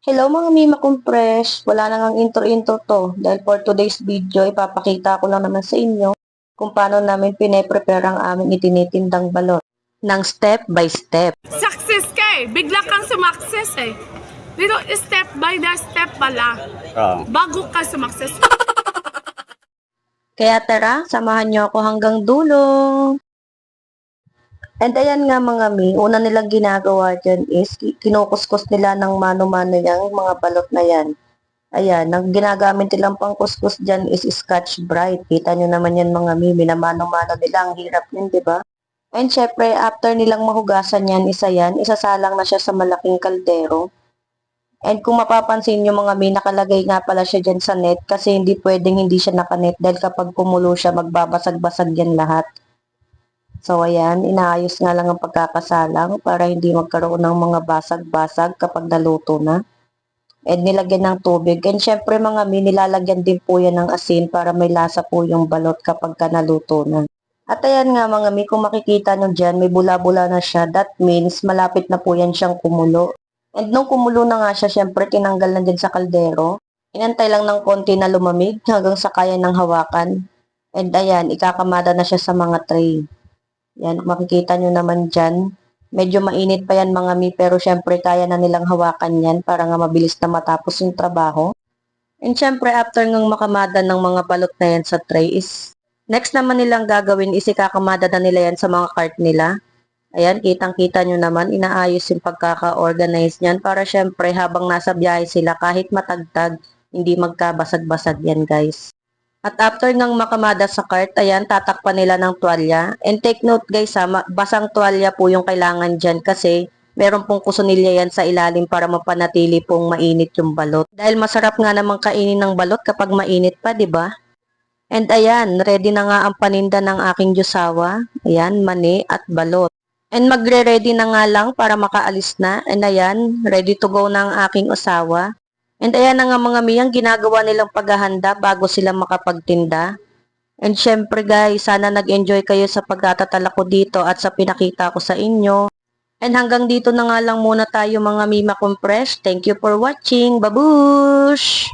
Hello mga Mima Compress! Wala na ngang intro-intro to dahil for today's video ipapakita ko lang naman sa inyo kung paano namin pine-prepare ang aming itinitindang balot ng step by step. Success ka eh. Bigla kang sumakses eh. Pero step by the step pala. Bago ka sumakses. Kaya tara, samahan nyo ako hanggang dulo! And ayan nga mga mi, una nilang ginagawa dyan is kinukuskus nila ng mano-mano yung mga balot na yan. Ayan, ang ginagamit nilang pang kuskus dyan is Scotch Brite. Kita nyo naman yan mga mi, minamano-mano nila. Ang hirap yun, di ba? And syempre, after nilang mahugasan yan, isasalang na siya sa malaking kaldero. And kung mapapansin nyo mga mi, nakalagay nga pala siya dyan sa net kasi hindi pwedeng hindi siya nakanet dahil kapag kumulo siya, magbabasag-basag yan lahat. So, ayan, inaayos nga lang ang pagkakasalang para hindi magkaroon ng mga basag-basag kapag naluto na. And nilagyan ng tubig. And syempre mga mi, nilalagyan din po yan ng asin para may lasa po yung balot kapag ka naluto na. At ayan nga mga mi, kung makikita nyo dyan, may bula-bula na siya. That means malapit na po yan siyang kumulo. And nung kumulo na nga siya, syempre tinanggal na din sa kaldero. Inantay lang ng konti na lumamig hanggang sa kaya ng hawakan. And ayan, ikakamada na siya sa mga tray. Yan, makikita nyo naman dyan. Medyo mainit pa yan mga mi, pero syempre kaya na nilang hawakan yan para nga mabilis na matapos yung trabaho. And syempre after ngang makamada ng mga balot na yan sa tray is, next naman nilang gagawin is ikakamada na nila yan sa mga cart nila. Ayan, kitang-kita nyo naman, inaayos yung pagkaka-organize niyan para syempre habang nasa biyahe sila kahit matagtag, hindi magkabasag-basag yan guys. At after ngang makamada sa cart, ayan, tatakpan nila ng tuwalya. And take note guys ha, basang tuwalya po yung kailangan dyan kasi meron pong kusunilya yan sa ilalim para mapanatili pong mainit yung balot. Dahil masarap nga namang kainin ng balot kapag mainit pa, di ba? And ayan, ready na nga ang paninda ng aking Diyosawa. Ayan, mani at balot. And magre-ready na nga lang para makaalis na. And ayan, ready to go na ang aking asawa. And ayan na nga mga miyang ginagawa nilang paghahanda bago sila makapagtinda. And syempre guys, sana nag-enjoy kayo sa pagtatatala ko dito at sa pinakita ko sa inyo. And hanggang dito na nga lang muna tayo mga Mima Compress. Thank you for watching. Babush!